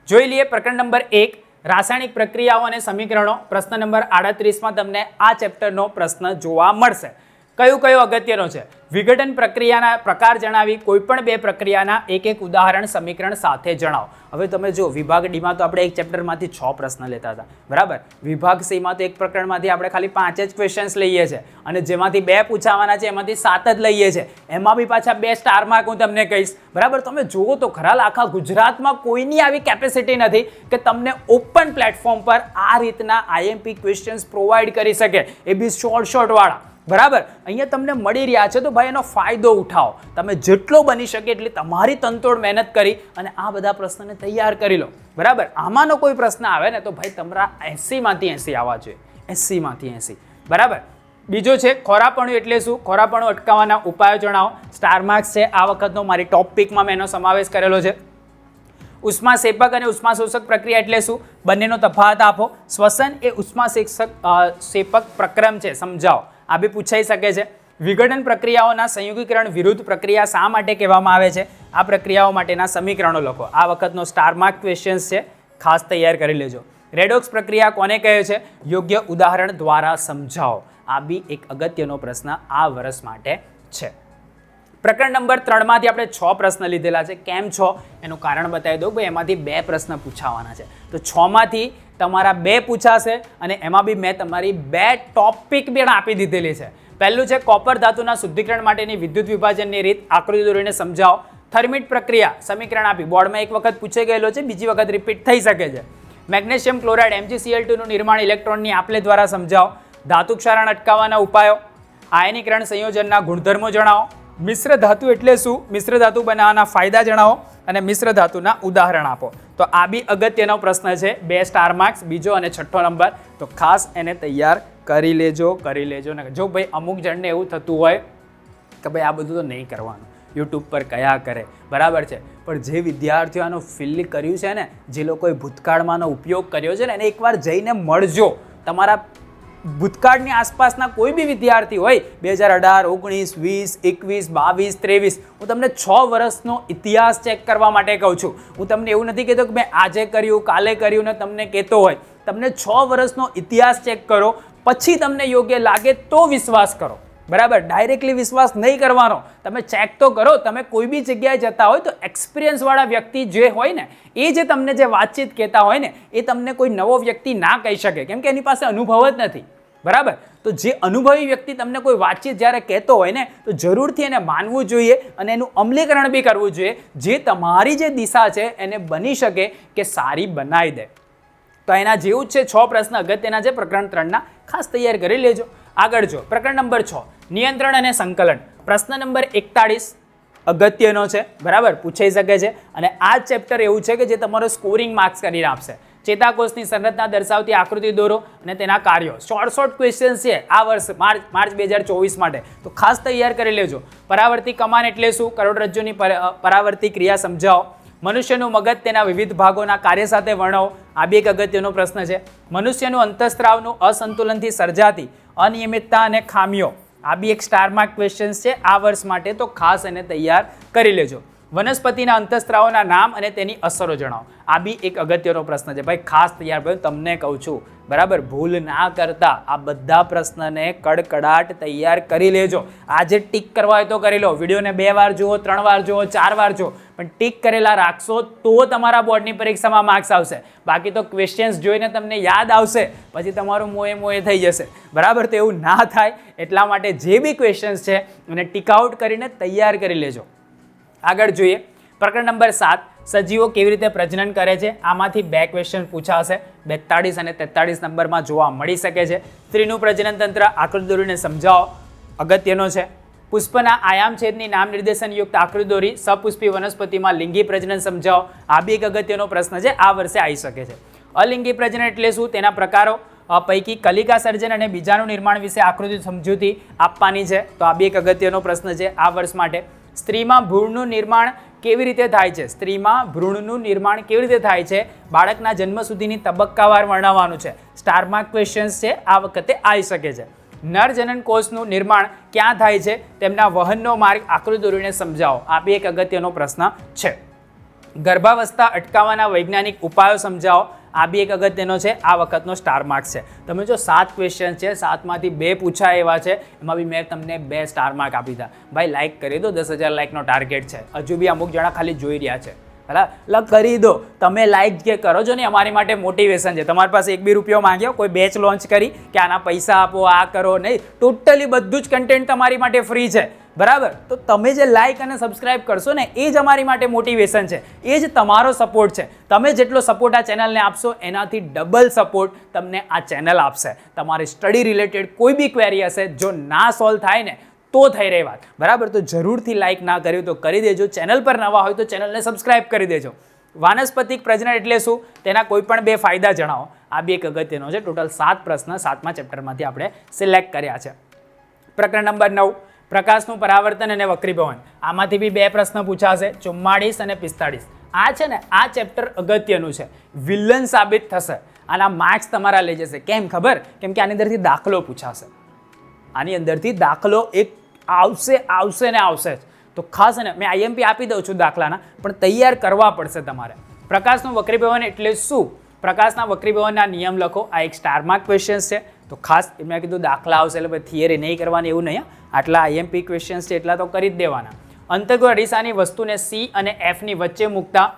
Speaker 1: જોઈ લઈએ પ્રકરણ નંબર 1, રાસાયણિક પ્રક્રિયાઓ અને સમીકરણો. પ્રશ્ન નંબર 38માં તમને આ ચેપ્ટરનો પ્રશ્ન જોવા મળશે. કયો અગત્યનો છે? વિઘટન પ્રક્રિયાના પ્રકાર જણાવી કોઈ પણ 2 પ્રક્રિયાના એક ઉદાહરણ સમીકરણ સાથે જણાવો. હવે તમે જો વિભાગ ડીમાં તો આપણે એક ચેપ્ટરમાંથી 6 પ્રશ્ન લેતા હતા, બરાબર. વિભાગ સીમાં તો એક પ્રકરણમાંથી આપણે ખાલી 5 જ ક્વેશ્ચન્સ લઈએ છીએ અને જેમાંથી 2 પૂછાવાના છે એમાંથી 7 જ લઈએ છીએ. એમાં બી પાછા 2 સ્ટાર માર્ક હું તમને કહીશ, બરાબર. તમે જુઓ તો ખરા, આખા ગુજરાતમાં કોઈની આવી કેપેસિટી નથી કે તમને ઓપન પ્લેટફોર્મ પર આ રીતના આઈએમપી ક્વેશ્ચન્સ પ્રોવાઈડ કરી શકે, એ બી શોર્ટ વાળા, બરાબર. અહીંયા તમને મળી રહ્યા છે તો ભાઈ એનો ફાયદો ઉઠાવો. તમે જેટલો બની શકે એટલી તમારી તનતોડ મહેનત કરી અને આ બધા પ્રશ્નને તૈયાર કરી લો, બરાબર. આમાંનો કોઈ પ્રશ્ન આવે ને તો ભાઈ તમારા 80 માંથી 80 આવવા જોઈએ, 80 માંથી 80, બરાબર. બીજો છે ખોરાપણું એટલે શું? ખોરાપણું અટકાવવાના ઉપાયો જણાવો. સ્ટાર માર્ક્સ છે આ વખતનો, મારી ટોપિકમાં મેં એનો સમાવેશ કરેલો છે. ઉષ્માક્ષેપક અને ઉષ્માશોષક પ્રક્રિયા એટલે શું? બંનેનો તફાવત આપો. શ્વસન એ ઉષ્માક્ષેપક પ્રક્રમ છે, સમજાવો. આ બી પૂછાઈ શકે છે. વિઘટન પ્રક્રિયાઓના સંયુગીકરણ વિરુદ્ધ પ્રક્રિયા શા માટે કહેવામાં આવે છે? આ પ્રક્રિયાઓ માટેના સમીકરણો લખો. આ વખતનો સ્ટાર માર્ક ક્વેશ્ચન્સ છે, ખાસ તૈયાર કરી લેજો. રેડોક્સ પ્રક્રિયા કોને કહે છે? યોગ્ય ઉદાહરણ દ્વારા સમજાવો. આ બી એક અગત્યનો પ્રશ્ન આ વર્ષ માટે છે. પ્રકરણ નંબર 3 માંથી આપણે 6 પ્રશ્ન લીધેલા છે. કેમ 6? એનું કારણ બતાવી દઉં ભાઈ. એમાંથી 2 પ્રશ્ન પૂછાવાના છે, તો 6 માંથી તમારા 2 પૂછાશે અને એમાં બી મેં તમારી 2 ટોપિક પણ આપી દીધેલી છે. પહેલું છે કોપર ધાતુના શુદ્ધિકરણ માટેની વિદ્યુત વિભાજનની રીત, આકૃતિ દોરીને સમજાવો. થર્મિટ પ્રક્રિયા, સમીકરણ આપી. બોર્ડમાં એક વખત પૂછાઈ ગયેલો છે, બીજી વખત રિપીટ થઈ શકે છે. મેગ્નેશિયમ ક્લોરાઇડ MgCl2 નું નિર્માણ ઇલેક્ટ્રોનની આપલે દ્વારા સમજાવો. ધાતુ ક્ષારણ અટકાવવાના ઉપાયો. આયનીકરણ સંયોજનના ગુણધર્મો જણાવો. મિશ્ર ધાતુ એટલે શું? મિશ્ર ધાતુ બનાવવાના ફાયદા જણાવો અને મિશ્ર ધાતુના ઉદાહરણ આપો. તો આ બી અગત્યનો પ્રશ્ન છે, 2 સ્ટાર માર્ક્સ, બીજો અને 6ઠ્ઠો નંબર. તો ખાસ એને તૈયાર કરી લેજો. ને જો ભાઈ અમુક જણને એવું થતું હોય કે ભાઈ આ બધું તો નહીં કરવાનું, યુટ્યુબ પર કયા કરે, બરાબર છે, પણ જે વિદ્યાર્થીઓ આનો ફિલ કર્યું છે ને, જે લોકોએ ભૂતકાળમાંનો ઉપયોગ કર્યો છે ને, એને એકવાર જઈને મળજો. તમારા ભૂતકાળની આસપાસના કોઈ બી વિદ્યાર્થી હોય, 2018, 19, 20, 21, 22, 23, હું તમને 6 વર્ષનો ઇતિહાસ ચેક કરવા માટે કહું છું. હું તમને એવું નથી કહેતો કે મેં આજે કર્યું, કાલે કર્યું ને તમને કહેતો હોય. તમને 6 વર્ષનો ઇતિહાસ ચેક કરો, પછી તમને યોગ્ય લાગે તો વિશ્વાસ કરો, બરાબર? ડાયરેક્ટલી વિશ્વાસ નહીં કરવાનો, તમે ચેક તો કરો. તમે કોઈ બી જગ્યાએ જતા હોય તો એક્સપિરિયન્સવાળા વ્યક્તિ જે હોય ને એ જે તમને જે વાતચીત કહેતા હોય ને એ તમને કોઈ નવો વ્યક્તિ ના કહી શકે, કેમ કે એની પાસે અનુભવ જ નથી, બરાબર? તો જે અનુભવી વ્યક્તિ તમને કોઈ વાતચીત જ્યારે કહેતો હોય ને તો જરૂરથી એને માનવું જોઈએ અને એનું અમલીકરણ બી કરવું જોઈએ, જે તમારી જે દિશા છે એને બની શકે કે સારી બનાવી દે. તો એના જેવું જ છે 6 પ્રશ્ન અગત્યના છે પ્રકરણ 3ના, ખાસ તૈયાર કરી લેજો. આગળ જો પ્રકરણ નંબર 6 નિયંત્રણ અને સંકલન. પ્રશ્ન નંબર 41 અગત્યનો છે, બરાબર? પૂછાઈ શકે છે અને આ ચેપ્ટર એવું છે કે જે તમારો સ્કોરિંગ માર્ક્સ કરીને આપશે. ચેતાકોષની સંરચના દર્શાવતી આકૃતિ દોરો અને તેના કાર્યો. શોર્ટ ક્વેશ્ચન્સ છે આ વર્ષ માર્ચ 2024 માટે, તો ખાસ તૈયાર કરી લેજો. પરાવર્તી કમાન એટલે શું? કરોડરજ્જુની પરાવર્તી ક્રિયા સમજાવો. મનુષ્યનું મગજ તેના વિવિધ ભાગોના કાર્ય સાથે વર્ણવો. આ બી એક અગત્યનો પ્રશ્ન છે. મનુષ્યનું અંતઃસ્ત્રાવનું અસંતુલનથી સર્જાતી અનિયમિતતા અને ખામીઓ. આ બી એક સ્ટાર માર્ક ક્વેશ્ચન્સ છે આ વર્ષ માટે, તો ખાસ એને તૈયાર કરી લેજો. વનસ્પતિના અંતઃસ્ત્રાવોના નામ અને તેની અસરો જણાવો. આ બી એક અગત્યનો પ્રશ્ન છે ભાઈ, ખાસ તૈયાર ભાઈ, તમને કહું છું, બરાબર? ભૂલ ના કરતા આ બધા પ્રશ્નને કડકડાટ તૈયાર કરી લેજો. આજે ટીક કરવા હોય તો કરી લો, વિડીયોને 2 વાર જુઓ, 3 વાર જુઓ, 4 વાર જુઓ, પણ ટીક કરેલા રાખશો તો તમારા બોર્ડની પરીક્ષામાં માર્ક્સ આવશે. બાકી તો ક્વેશ્ચન્સ જોઈને તમને યાદ આવશે પછી તમારું મોએ થઈ જશે, બરાબર? તો એવું ના થાય એટલા માટે જે બી ક્વેશ્ચન્સ છે એને ટીક આઉટ કરીને તૈયાર કરી લેજો. આગળ જોઈએ પ્રકરણ નંબર 7 સજીવો કેવી રીતે પ્રજનન કરે છે. આમાંથી 2 ક્વેશ્ચન પૂછાશે, 42 અને 43 નંબરમાં જોવા મળી શકે છે. સ્ત્રીનું પ્રજનન તંત્ર આકૃતિ દોરીને સમજાવો, અગત્યનો છે. પુષ્પના આયામ છેદની નામ નિર્દેશન યુક્ત આકૃતિ દોરી સપુષ્પી વનસ્પતિમાં લિંગી પ્રજનન સમજાવો. આ બી એક અગત્યનો પ્રશ્ન છે, આ વર્ષે આવી શકે છે. અલિંગી પ્રજનન એટલે શું? તેના પ્રકારો પૈકી કલિકા સર્જન અને બીજાનું નિર્માણ વિશે આકૃતિ સમજૂતી આપવાની છે, તો આ બી એક અગત્યનો પ્રશ્ન છે આ વર્ષ માટે. સ્ત્રીમાં ભ્રૂણનું નિર્માણ કેવી રીતે થાય છે? સ્ત્રીમાં ભ્રૂણનું નિર્માણ કેવી રીતે થાય છે? બાળકના જન્મ સુધીની તબક્કાવાર વર્ણવવાનું છે. સ્ટાર માર્ક ક્વેશ્ચન્સ છે, આ વખતે આવી શકે છે. નર જનન કોષનું નિર્માણ ક્યાં થાય છે? તેમના વહનનો માર્ગ આકૃતિ દોરીને સમજાવો. આ બી એક અગત્યનો પ્રશ્ન છે. ગર્ભાવસ્થા અટકાવવાના વૈજ્ઞાનિક ઉપાયો સમજાવો. આ બી એક અગત્યનો છે, આ વખતનો સ્ટાર માર્ક્સ છે. તમે જો 7 ક્વેશ્ચન છે, 7માંથી 2 પૂછાય એવા છે, એમાં બી મેં તમને 2 સ્ટાર માર્ક આપી દીધા. ભાઈ લાઈક કરી દો, 10,000 લાઈકનો ટાર્ગેટ છે. હજુ બી અમુક જણા ખાલી જોઈ રહ્યા છે, બરાબર? કરી દો, તમે લાઈક જે કરો છો ને અમારી માટે મોટિવેશન છે. તમારી પાસે 1-2 રૂપિયો માંગ્યો, કોઈ બેચ લોન્ચ કરી કે આના પૈસા આપો, આ કરો, નહીં. ટોટલી બધું જ કન્ટેન્ટ તમારી માટે ફ્રી છે, બરાબર? તો તમે જે લાઈક અને સબસ્ક્રાઇબ કરશો ને એ જ અમારી માટે મોટિવેશન છે, એ જ તમારો સપોર્ટ છે. તમે જેટલો સપોર્ટ આ ચેનલને આપશો એનાથી ડબલ સપોર્ટ તમને આ ચેનલ આપશે. તમારી સ્ટડી રિલેટેડ કોઈ બી ક્વેરી હશે, જો ના સોલ્વ થાય ને તો થઈ રહી વાત, બરાબર? તો જરૂરથી લાઈક ના કર્યું તો કરી દેજો. ચેનલ પર નવા હોય તો ચેનલને સબસ્ક્રાઇબ કરી દેજો. વાનસ્પતિક પ્રજનન એટલે શું? તેના કોઈ પણ 2 ફાયદા જણાવો. આ બી એક અગત્યનો છે. ટોટલ 7 પ્રશ્ન 7મા ચેપ્ટરમાંથી આપણે સિલેક્ટ કર્યા છે. પ્રકરણ નંબર 9 પ્રકાશનું પરાવર્તન અને વક્રીભવન. આમાંથી બી 2 પ્રશ્ન પૂછાશે, 44 અને 45. આ છે ને આ ચેપ્ટર અગત્યનું છે, વિલન સાબિત થશે. આના માર્ક્સ તમારા લઈ જશે. કેમ ખબર? કેમ કે આની અંદરથી દાખલો પૂછાશે. આની અંદરથી દાખલો એક આવશે ને આવશે જ. તો ખાસ ને મેં આઈએમપી આપી દઉં છું દાખલાના, પણ તૈયાર કરવા પડશે તમારે. પ્રકાશનું વક્રીભવન એટલે શું? પ્રકાશના વક્રીભવનના નિયમ લખો. આ એક સ્ટાર માર્ક ક્વેશ્ચન્સ છે, તો ખાસ મેં કીધું દાખલા આવશે એટલે થિયરી નહીં કરવાની એવું નહીં. આટલા આઈએમપી ક્વેશ્ચન્સ છે એટલા તો કરી જ દેવાના. અંતર્ગોળ અરીસાની વસ્તુને C અને F ની વચ્ચે મૂકતા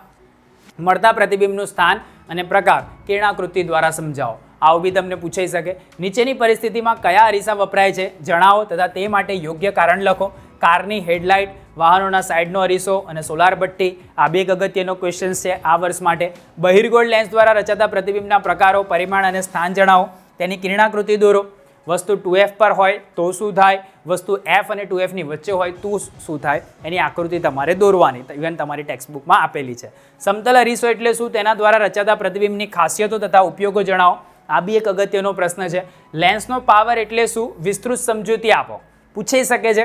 Speaker 1: મળતા પ્રતિબિંબનું સ્થાન અને પ્રકાર કિરણાકૃતિ દ્વારા સમજાવો. આવું બી તમને પૂછાઈ શકે. નીચેની પરિસ્થિતિમાં કયા અરીસા વપરાય છે જણાવો તથા તે માટે યોગ્ય કારણ લખો. કારની હેડલાઇટ, વાહનોના સાઇડનો અરીસો અને સોલાર બત્તી. આ બે અગત્યનો ક્વેશ્ચન છે આ વર્ષ માટે. બહિર્ગોળ લેન્સ દ્વારા રચાતા પ્રતિબિંબના પ્રકારો, પરિમાણ અને સ્થાન જણાવો. તેની કિરણાકૃતિ દોરો. વસ્તુ 2F પર હોય તો શું થાય? વસ્તુ F અને 2F ની વચ્ચે હોય તો શું થાય? એની આકૃતિ તમારે દોરવાની, ઇવન તમારી ટેક્સ્ટબુકમાં આપેલી છે. સમતલ અરીસો એટલે શું? તેના દ્વારા રચાતા પ્રતિબિંબની ખાસિયતો તથા ઉપયોગો જણાવો. આ બી એક અગત્યનો પ્રશ્ન છે. લેન્સનો પાવર એટલે શું? વિસ્તૃત સમજૂતી આપો. પૂછાઈ શકે છે,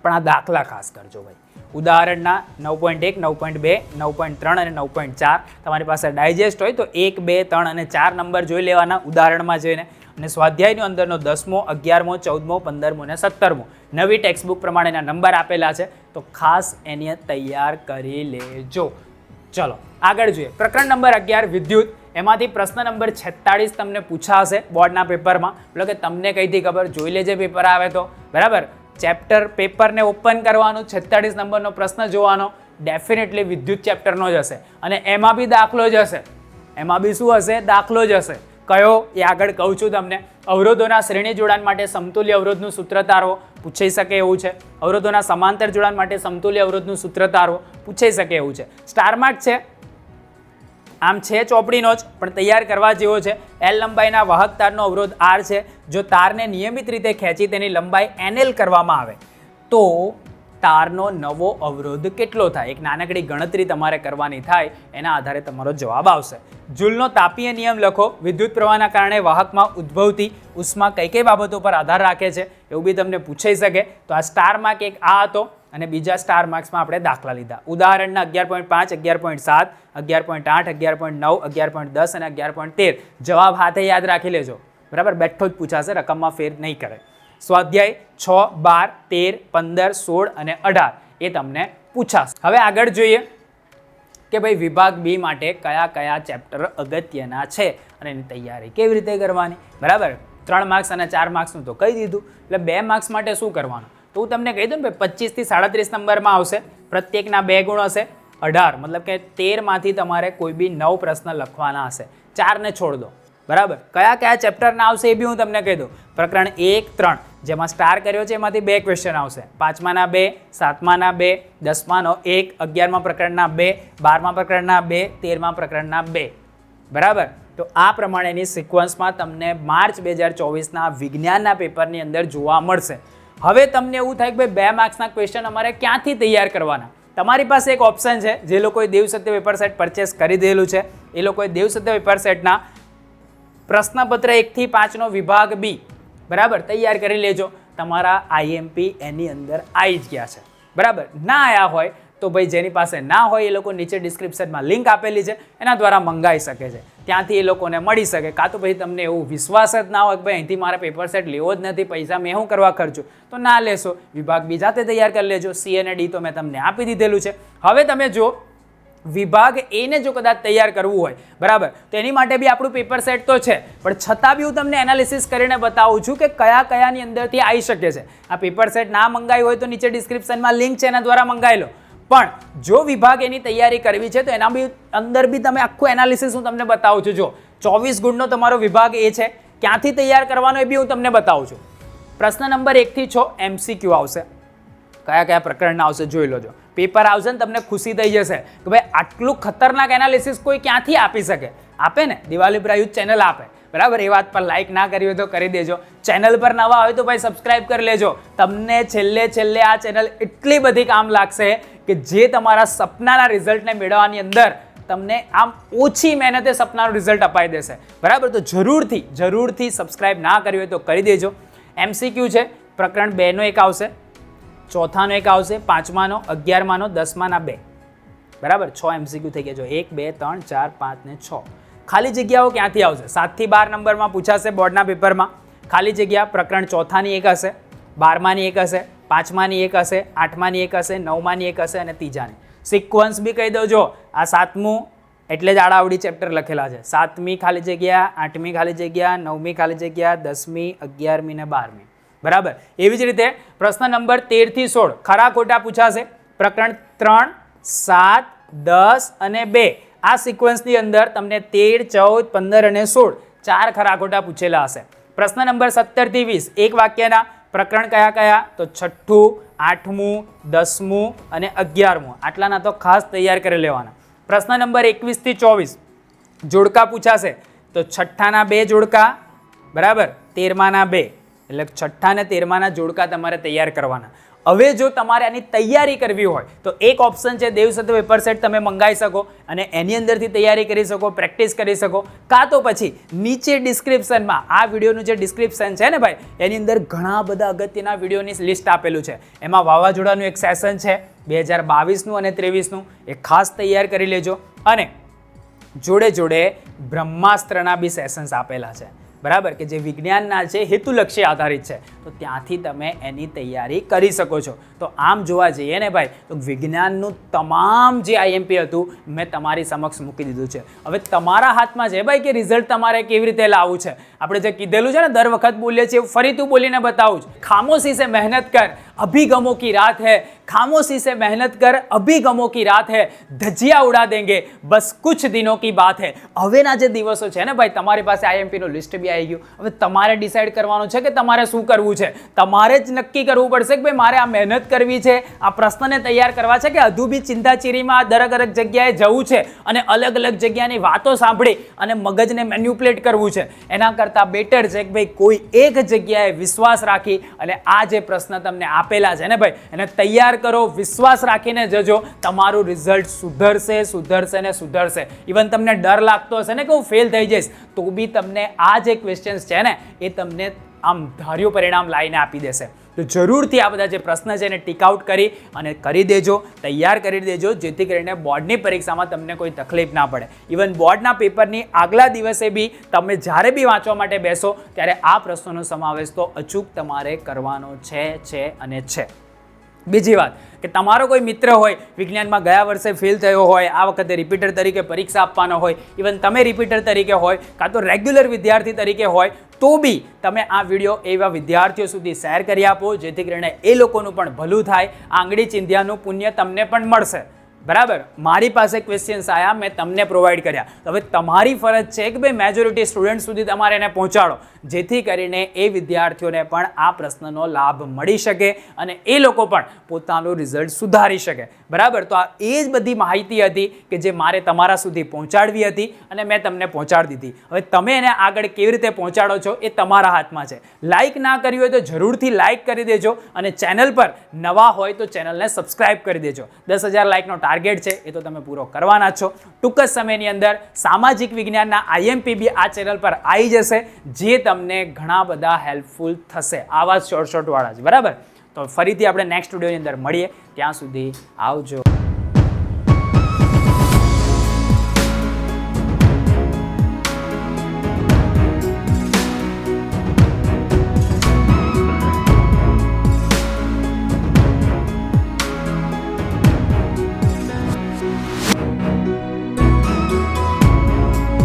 Speaker 1: પણ આ દાખલા ખાસ કરજો ભાઈ. ઉદાહરણના 9.1, 9.2, 9.3 અને 9.4 તમારી પાસે ડાયજેસ્ટ હોય તો 1, 2, 3 અને 4 નંબર જોઈ લેવાના ઉદાહરણમાં જઈને. અને સ્વાધ્યાયની અંદરનો 10મો, 11મો, 14મો, 15મો અને 17મો નવી ટેક્સ્ટબુક પ્રમાણેના નંબર આપેલા છે, તો ખાસ એને તૈયાર કરી લેજો. ચલો આગળ જોઈએ. પ્રકરણ નંબર 11 વિદ્યુત. એમાંથી પ્રશ્ન નંબર 46 તમને પૂછાશે બોર્ડના પેપરમાં. એટલે કે તમને કઈથી ખબર, જોઈ લેજે પેપર આવે તો, બરાબર. ચેપ્ટર પેપરને ઓપન કરવાનું, 46 નંબરનો પ્રશ્ન જોવાનો, ડેફિનેટલી વિદ્યુત ચેપ્ટરનો જ હશે અને એમાં બી દાખલો જ હશે. એમાં બી શું હશે? દાખલો જ હશે. કયો એ આગળ કહું છું તમને. અવરોધોના શ્રેણી જોડાણ માટે સમતુલ્ય અવરોધનું સૂત્ર તારવો, પૂછાઈ શકે એવું છે. અવરોધોના સમાંતર જોડાણ માટે સમતુલ્ય અવરોધનું સૂત્ર તારવો, પૂછાઈ શકે એવું છે. સ્ટાર માર્ક છે, આમ છે ચોપડીનો જ, પણ તૈયાર કરવા જેવો છે. એલ લંબાઈના વાહક તારનો અવરોધ આર છે. જો તારને નિયમિત રીતે ખેંચી તેની લંબાઈ NL કરવામાં આવે તો તારનો નવો અવરોધ કેટલો થાય? એક નાનકડી ગણતરી તમારે કરવાની થાય, એના આધારે તમારો જવાબ આવશે. જૂલનો તાપીય નિયમ લખો. વિદ્યુત પ્રવાહના કારણે વાહકમાં ઉદ્ભવતી ઉષ્મા કઈ કઈ બાબતો પર આધાર રાખે છે, એવું બી તમને પૂછાઈ શકે. તો આ સ્ટાર માર્ક એક આ હતો અને બીજા સ્ટાર માર્ક્સમાં આપણે દાખલા લીધા. ઉદાહરણના 11.5, 11.7, 11.8, 11.9, 11.10 અને 11.13 જવાબ હાથે યાદ રાખી લેજો, બરાબર. બેઠો જ પૂછાશે, રકમમાં ફેર નહીં કરે. સ્વાધ્યાય 6, 12, 13, 15, 16 અને 18 એ તમને પૂછાશે. હવે આગળ જોઈએ કે ભાઈ વિભાગ બી માટે કયા કયા ચેપ્ટર અગત્યના છે અને એની તૈયારી કેવી રીતે કરવાની, બરાબર. 3 માર્ક્સ અને 4 માર્ક્સનું તો કહી દીધું. એટલે 2 માર્ક્સ માટે શું કરવાનું? તો હું તમને કહી દઉં ને ભાઈ, 25 થી 37 નંબરમાં આવશે. પ્રત્યેકના 2 ગુણ હશે. 18 મતલબ કે 13 માંથી તમારે કોઈ બી 9 પ્રશ્ન લખવાના હશે. 4 ને છોડ દો, બરાબર. કયા કયા ચેપ્ટરના આવશે એ બી હું તમને કહી દઉં. પ્રકરણ 1, 3 જેમાં સ્ટાર કર્યો છે એમાંથી 2 ક્વેશ્ચન આવશે. 5માના 2, 7માના 2, 10માનો 1, 11મા પ્રકરણના 2, 12મા પ્રકરણના 2, 13મા પ્રકરણના 2, બરાબર. તો આ પ્રમાણેની સિક્વન્સમાં તમને માર્ચ 2024ના વિજ્ઞાનના પેપરની અંદર જોવા મળશે. હવે તમને એવું થાય કે ભાઈ 2 માર્ક્સના ક્વેશ્ચન અમારે ક્યાંથી તૈયાર કરવાના? તમારી પાસે એક ઓપ્શન છે. જે લોકોએ દેવ સત્ય પેપર સેટ પરચેસ કરી દેલું છે એ લોકોએ દેવ સત્ય પેપર સેટના પ્રશ્નપત્ર 1 થી 5નો વિભાગ બી, બરાબર, તૈયાર કરી લેજો. તમારા IMP એની અંદર આવી જ ગયા છે, બરાબર. ના આવ્યા હોય તો ભાઈ જેની પાસે ના હોય એ લોકો નીચે ડિસ્ક્રિપ્શનમાં લિંક આપેલી છે, એના દ્વારા મંગાવી શકે છે. ત્યાંથી એ લોકોને મળી શકે. કાં તો ભાઈ તમને એવું વિશ્વાસ જ ના હોય કે ભાઈ અહીંથી મારે પેપર સેટ લેવો જ નથી, પૈસા મેં શું કરવા ખર્ચું, તો ના લેશો. વિભાગ બી જાતે તૈયાર કરી લેજો. C અને D તો મેં તમને આપી દીધેલું છે. હવે તમે જો વિભાગ A ને જો કદાચ તૈયાર કરવું હોય, બરાબર, તો એની માટે બી આપણું પેપર સેટ તો છે, પણ છતાં બી હું તમને એનાલિસિસ કરીને બતાવું છું કે કયા કયાની અંદરથી આવી શકે છે. આ પેપર સેટ ના મંગાવી હોય તો નીચે ડિસ્ક્રિપ્શનમાં લિંક છે, એના દ્વારા મંગાવી લો. પણ જો વિભાગ એની તૈયારી કરવી છે તો એના બી અંદર બી તમે આખું એનાલિસિસ હું તમને બતાવું છું. જો 24 ગુણનો તમારો વિભાગ A છે, ક્યાંથી તૈયાર કરવાનો એ બી હું તમને બતાવું છું. પ્રશ્ન નંબર 1 થી 6 MCQ આવશે. કયા કયા પ્રકરણના આવશે જોઈ લોજો. પેપર આવશે ને તમને ખુશી થઈ જશે કે ભાઈ આટલું ખતરનાક એનાલિસિસ કોઈ ક્યાંથી આપી શકે. આપે ને, દિવાળી પર આયુષ ચેનલ આપે, બરાબર. એ વાત પર લાઈક ના કરી હોય તો કરી દેજો. ચેનલ પર નવા હોય તો ભાઈ સબસ્ક્રાઇબ કરી લેજો. તમને છેલ્લે આ ચેનલ એટલી બધી કામ લાગશે કે જે તમારા સપનાના રિઝલ્ટને મેળવવાની અંદર તમને આમ ઓછી મહેનતે સપનાનું રિઝલ્ટ અપાઈ દેશે, બરાબર. તો જરૂરથી સબસ્ક્રાઇબ ના કરી હોય તો કરી દેજો. MCQ છે. પ્રકરણ 2નો એક આવશે, ચોથાનો એક આવશે, 5માનો, 11માનો, 10માના 2, બરાબર. 6 MCQ થઈ ગયા. જો 1, 2, 3, 4, 5 ને 6. ખાલી જગ્યાઓ ક્યાંથી આવશે? 7 થી 12 નંબરમાં પૂછાશે બોર્ડના પેપરમાં. ખાલી જગ્યા પ્રકરણ ચોથાની એક હશે, 12માની એક હશે, 5માની એક હશે, 8માની એક હશે, 9માની એક હશે અને ત્રીજાની. સિક્વન્સ બી કહી દો. જો આ 7મું એટલે જ આડાવડી ચેપ્ટર લખેલા છે. 7મી ખાલી જગ્યા, 8મી ખાલી જગ્યા, 9મી ખાલી જગ્યા, 10મી, 11મી ને 12મી, બરાબર. એવી જ રીતે પ્રશ્ન નંબર 13 થી 16 ખરા ખોટા પૂછાશે. પ્રકરણ 3, 7, 10 અને 2 આ સિક્વન્સની અંદર તમને 13, 14, 15 અને 16 4 ખરા ખોટા પૂછેલા હશે. પ્રશ્ન નંબર 17 થી 20 એક વાક્યના પ્રકરણ કયા કયા? તો 6ઠું, 8મું, 10મું અને 11મું. આટલાના તો ખાસ તૈયાર કરી લેવાના. પ્રશ્ન નંબર 21 થી 24 જોડકા પૂછાશે. તો 6ઠ્ઠાના 2 જોડકા, બરાબર, 13માના 2, એટલે 6ઠ્ઠા અને 13માના જોડકા તમારે તૈયાર કરવાના. હવે જો તમારે આની તૈયારી કરવી હોય તો એક ઓપ્શન છે, દેવ સત્ય પેપર સેટ તમે મંગાવી શકો અને એની અંદરથી તૈયારી કરી શકો, પ્રેક્ટિસ કરી શકો. કાં તો પછી નીચે ડિસ્ક્રિપ્શનમાં આ વિડીયોનું જે ડિસ્ક્રિપ્શન છે ને ભાઈ, એની અંદર ઘણા બધા અગત્યના વિડીયોની લિસ્ટ આપેલું છે. એમાં વાવાઝોડાનું એક સેશન છે 2022નું અને 23નું, એ ખાસ તૈયાર કરી લેજો. અને જોડે બ્રહ્માસ્ત્રના બી સેશન્સ આપેલા છે. બરાબર, કે જે વિજ્ઞાનના છે હેતુલક્ષી આધારિત છે, તો ત્યાંથી તમે એની તૈયારી કરી શકો છો. તો આમ જોવા જઈએ ને ભાઈ, તો વિજ્ઞાનનું તમામ જે આઈએમપી હતું મેં તમારી સમક્ષ મૂકી દીધું છે. હવે તમારા હાથમાં છે ભાઈ કે રિઝલ્ટ તમારે કેવી રીતે લાવવું છે. આપણે જે કીધેલું છે ને, દર વખત બોલીએ છીએ, ફરી તું બોલીને બતાવું છું. ખામોશી સે મહેનત કર, અભિગમો की रात है, खामोशी से मेहनत कर, अभिगमों की रात है, धजिया उड़ा देंगे, बस कुछ दिनों की बात है. હવેના જે દિવસો છે ને ભાઈ, તમારી પાસે આઈએમપી નું લિસ્ટ બી આવી ગયું. હવે તમારે ડિસાઈડ કરવાનું છે કે તમારે શું કરવું છે. તમારે જ નક્કી કરવું પડશે કે ભાઈ મારે આ મહેનત કરવી છે, આ પ્રશ્નને તૈયાર કરવા છે, કે હજુ બી ચિંતાચીરીમાં દરેક અલગ જગ્યાએ જવું છે અને અલગ અલગ જગ્યાની વાતો સાંભળી અને મગજને મેન્યુપ્લેટ કરવું છે. એના કરતાં બેટર છે કે ભાઈ કોઈ એક જગ્યાએ વિશ્વાસ રાખી અને આ જે પ્રશ્ન તમને આપેલા છે ને ભાઈ, એને તૈયાર કરો, વિશ્વાસ રાખીને જજો. તમારું રિઝલ્ટ સુધરશે, સુધરશે ને સુધરશે. ઇવન તમને ડર લાગતો હશે ને કે હું ફેલ થઈ જઈશ, તો બી તમને આ જે ક્વેશ્ચન્સ છે ને, એ તમને આમ ધાર્યું પરિણામ લાવીને આપી દેશે. તો જરૂરથી આ બધા જે પ્રશ્ન છે એને ટીક આઉટ કરી અને કરી દેજો, તૈયાર કરી દેજો, જેથી કરીને બોર્ડની પરીક્ષામાં તમને કોઈ તકલીફ ના પડે. ઇવન બોર્ડના પેપરની આગલા દિવસે બી તમે જ્યારે બી વાંચવા માટે બેસો ત્યારે આ પ્રશ્નોનો સમાવેશ તો અચૂક તમારે કરવાનો છે અને છે. બીજી વાત કે તમારો કોઈ મિત્ર હોય વિજ્ઞાનમાં ગયા વર્ષે ફેલ થયો હોય, આ વખતે રિપીટર તરીકે પરીક્ષા આપવાનો હોય, ઇવન તમે રિપીટર તરીકે હોય કાં તો રેગ્યુલર વિદ્યાર્થી તરીકે હોય, તો બી તમે આ વિડીયો એવા વિદ્યાર્થીઓ સુધી શેર કરી આપો, જેથી કરીને એ લોકોનું પણ ભલું થાય, આંગળી ચિંધ્યાનું પુણ્ય તમને પણ મળશે. બરાબર, મારી પાસે ક્વેશ્ચન્સ આવ્યા, મેં તમને પ્રોવાઈડ કર્યા. હવે તમારી ફરજ છે કે ભાઈ મેજોરિટી સ્ટુડન્ટ સુધી તમારે એને પહોંચાડો, જેથી કરીને એ વિદ્યાર્થીઓને પણ આ પ્રશ્નનો લાભ મળી શકે અને એ લોકો પણ પોતાનું રિઝલ્ટ સુધારી શકે. બરાબર, તો આ એ જ બધી માહિતી હતી કે જે મારે તમારા સુધી પહોંચાડવી હતી અને મેં તમને પહોંચાડી દીધી. હવે તમે એને આગળ કેવી રીતે પહોંચાડો છો એ તમારા હાથમાં છે. લાઇક ના કરી હોય તો જરૂરથી લાઇક કરી દેજો અને ચેનલ પર નવા હોય તો ચેનલને સબસ્ક્રાઇબ કરી દેજો. 10,000 લાઇકનો ટાર્ગેટ છે એ તો તમે પૂરો કરવાના છો. ટૂંક જ સમયની અંદર સામાજિક વિજ્ઞાનના આઈએમપી બી આ ચેનલ પર આવી જશે, જે તમને ઘણા બધા હેલ્પફુલ થશે, આવા શોર્ટ વાળા જ. બરાબર, તો ફરીથી આપણે નેક્સ્ટ વિડીયોની અંદર મળીએ. ત્યાં સુધી આવજો.